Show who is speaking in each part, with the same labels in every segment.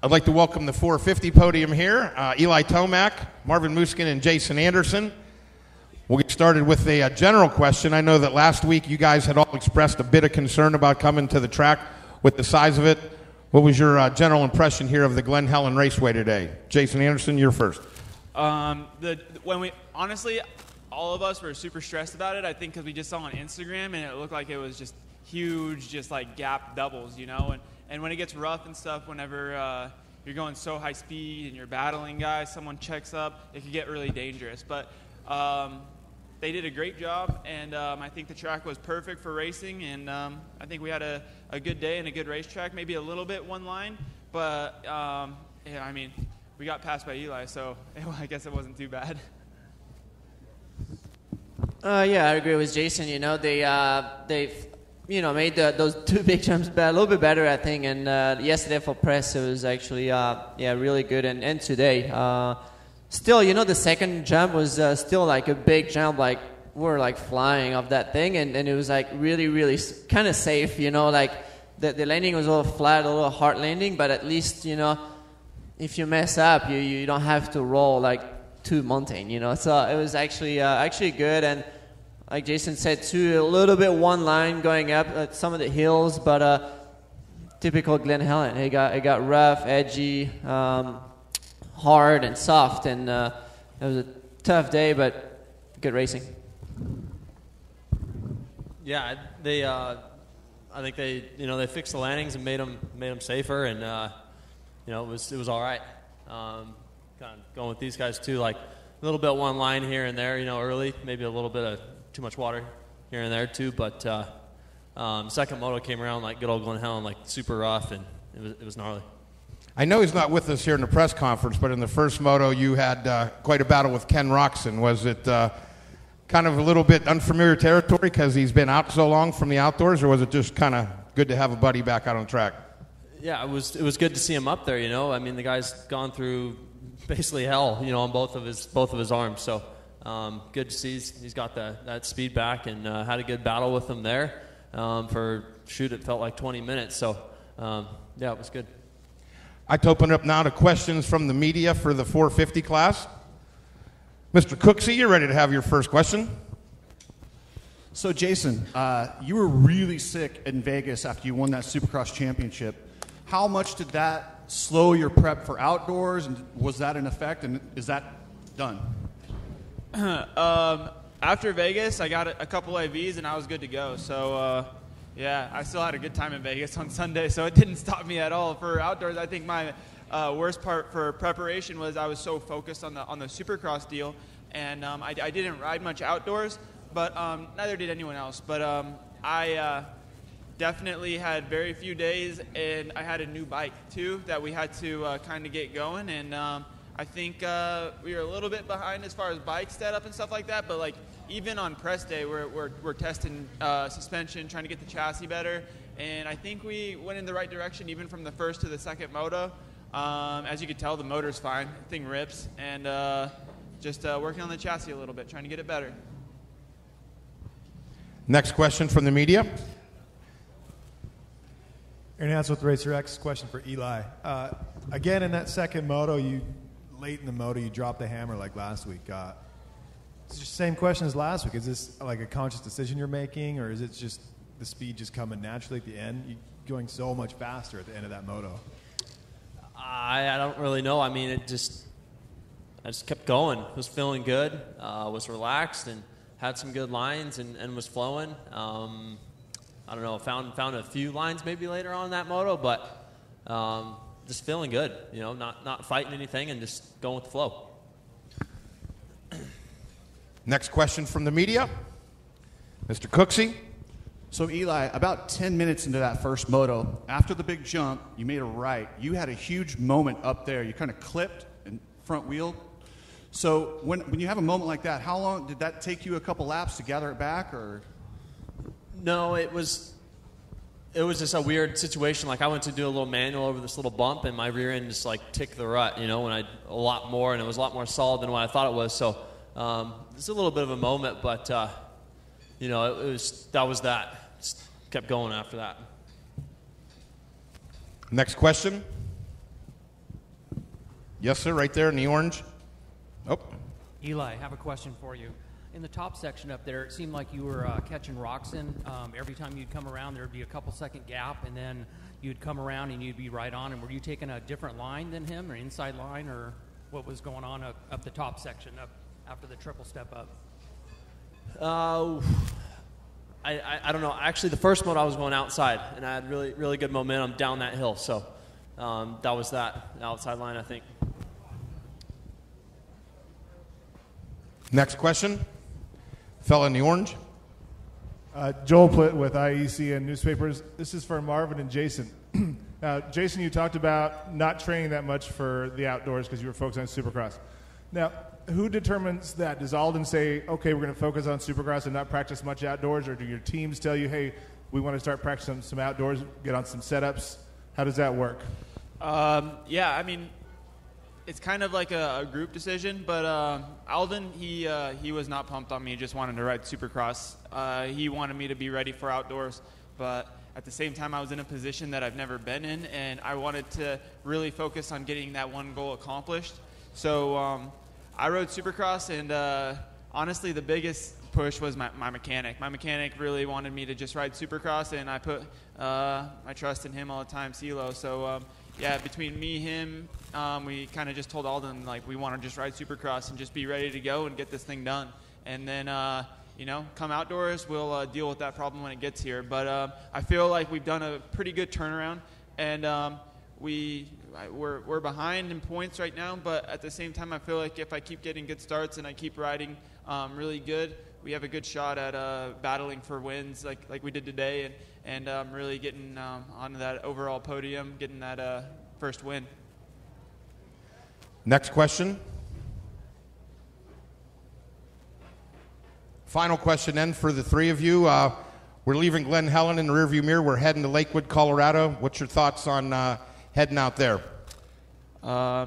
Speaker 1: I'd like to welcome the 450 podium here, Eli Tomac, Marvin Muskin, and Jason Anderson. We'll get started with a general question. I know that last week you guys had all expressed a bit of concern about coming to the track with the size of it. What was your general impression here of the Glen Helen Raceway today? Jason Anderson, you're first.
Speaker 2: Honestly, all of us were super stressed about it, I think, because we just saw on Instagram, and it looked like it was just huge, just like gap doubles, you know? And when it gets rough and stuff, whenever you're going so high speed and you're battling guys, someone checks up, it can get really dangerous. But they did a great job, and I think the track was perfect for racing, and I think we had a good day and a good racetrack, maybe a little bit one line, but yeah, I mean, we got passed by Eli, so I guess it wasn't too bad.
Speaker 3: Yeah, I agree with Jason. You know, they've made those two big jumps a little bit better, I think. And yesterday for press, it was actually really good. And today, still, you know, the second jump was still like a big jump. Like we're like flying off that thing, and it was like really kind of safe. You know, like the landing was a little flat, a little hard landing, but at least, you know, if you mess up, you don't have to roll like to mountain, you know. So it was actually good, and like Jason said too, a little bit one line going up at some of the hills, but typical Glen Helen. It got rough, edgy, hard, and soft, and it was a tough day, but good racing.
Speaker 4: Yeah, I think they fixed the landings and made them safer, and it was all right. Kind of going with these guys too, like a little bit one line here and there, you know, early, maybe a little bit of too much water here and there too, but second moto came around like good old Glen Helen, like super rough, and it was gnarly.
Speaker 1: I know he's not with us here in the press conference, but in the first moto you had quite a battle with Ken Roxon. Was it kind of a little bit unfamiliar territory because he's been out so long from the outdoors, or was it just kind of good to have a buddy back out on track?
Speaker 4: Yeah, it was good to see him up there, you know. I mean, the guy's gone through basically hell, you know, on both of his arms. So good to see he's got that speed back, and had a good battle with him there it felt like 20 minutes. So yeah, it was good.
Speaker 1: I'd open up now to questions from the media for the 450 class. Mr. Cooksey, you're ready to have your first question.
Speaker 5: So Jason, you were really sick in Vegas after you won that Supercross championship. How much did that slow your prep for outdoors, and was that in effect, and is that done?
Speaker 2: After Vegas, I got a couple IVs, and I was good to go. So, yeah, I still had a good time in Vegas on Sunday, so it didn't stop me at all. For outdoors, I think my worst part for preparation was I was so focused on the Supercross deal, and I didn't ride much outdoors, but neither did anyone else. But I definitely had very few days, and I had a new bike too that we had to kind of get going, and I think we were a little bit behind as far as bike setup and stuff like that, but like even on press day we're testing suspension, trying to get the chassis better, and I think we went in the right direction even from the first to the second moto. As you can tell, the motor's fine, the thing rips, and just working on the chassis a little bit, trying to get it better.
Speaker 1: Next question from the media.
Speaker 6: Aaron Hans with Racer X. Question for Eli. Again, in that second moto, late in the moto, you dropped the hammer like last week. It's the same question as last week. Is this like a conscious decision you're making, or is it just the speed just coming naturally at the end? You're going so much faster at the end of that moto.
Speaker 4: I don't really know. I mean, I just kept going. Was feeling good. Was relaxed and had some good lines and was flowing. I don't know, found a few lines maybe later on in that moto, but just feeling good, you know, not fighting anything and just going with the flow.
Speaker 1: Next question from the media. Mr. Cooksey.
Speaker 5: So Eli, about 10 minutes into that first moto, after the big jump, you made a right. You had a huge moment up there. You kind of clipped and front wheel. So when you have a moment like that, how long did that take you? A couple laps to gather it back, or?
Speaker 4: No, it was just a weird situation. Like I went to do a little manual over this little bump, and my rear end just like ticked the rut, you know, and a lot more, and it was a lot more solid than what I thought it was. So it's a little bit of a moment, but you know, that was that. Just kept going after that.
Speaker 1: Next question. Yes, sir, right there in the orange. Oh.
Speaker 7: Eli, I have a question for you. In the top section up there, it seemed like you were catching rocks in. Every time you'd come around, there would be a couple-second gap, and then you'd come around and you'd be right on. And were you taking a different line than him, or inside line, or what was going on up the top section, up after the triple step up?
Speaker 4: I don't know. Actually, the first moto I was going outside, and I had really, really good momentum down that hill. So that was that outside line, I think.
Speaker 1: Next question. Fella in the orange.
Speaker 8: Joel Plitt with IEC and Newspapers. This is for Marvin and Jason. Jason, you talked about not training that much for the outdoors because you were focused on Supercross. Now, who determines that? Does Alden say, okay, we're going to focus on Supercross and not practice much outdoors, or do your teams tell you, hey, we want to start practicing some outdoors, get on some setups? How does that work?
Speaker 2: Yeah, I mean, it's kind of like a group decision, but Alden, he was not pumped on me, just wanted to ride Supercross. He wanted me to be ready for outdoors, but at the same time, I was in a position that I've never been in, and I wanted to really focus on getting that one goal accomplished. So I rode Supercross, and honestly, the biggest push was my mechanic. My mechanic really wanted me to just ride Supercross, and I put my trust in him all the time, CeeLo. So yeah, between me, him, we kind of just told Alden, like, we want to just ride Supercross and just be ready to go and get this thing done. And then, you know, come outdoors, we'll deal with that problem when it gets here. But I feel like we've done a pretty good turnaround, and we're behind in points right now, but at the same time, I feel like if I keep getting good starts and I keep riding really good, we have a good shot at battling for wins like we did today, and really getting onto that overall podium, getting that first win.
Speaker 1: Next question. Final question then for the three of you. We're leaving Glen Helen in the rearview mirror. We're heading to Lakewood, Colorado. What's your thoughts on heading out there?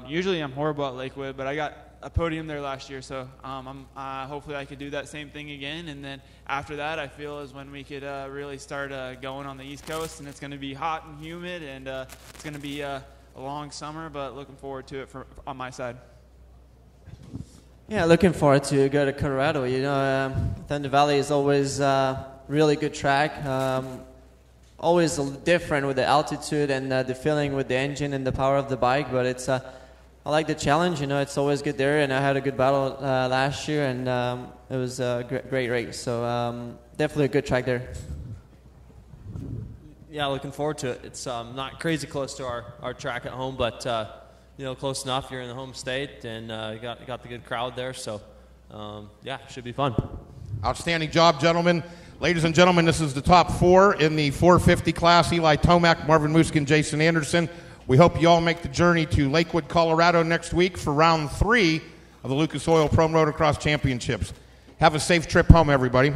Speaker 2: Usually I'm horrible at Lakewood, but I got a podium there last year, so hopefully I could do that same thing again. And then after that, I feel is when we could really start going on the East Coast, and it's going to be hot and humid, and it's going to be a long summer, but looking forward to it on my side.
Speaker 3: Yeah, looking forward to go to Colorado. You know, Thunder Valley is always really good track. Always different with the altitude and the feeling with the engine and the power of the bike, but it's I like the challenge. You know, it's always good there, and I had a good battle last year, and it was a great race. So definitely a good track there.
Speaker 4: Yeah, looking forward to it. It's not crazy close to our track at home, but you know, close enough. You're in the home state, and you got the good crowd there. So yeah, should be fun.
Speaker 1: Outstanding job, gentlemen. Ladies and gentlemen, this is the top four in the 450 class. Eli Tomac, Marvin Muskin, Jason Anderson. We hope you all make the journey to Lakewood, Colorado next week for round 3 of the Lucas Oil Pro Motocross Championships. Have a safe trip home, everybody.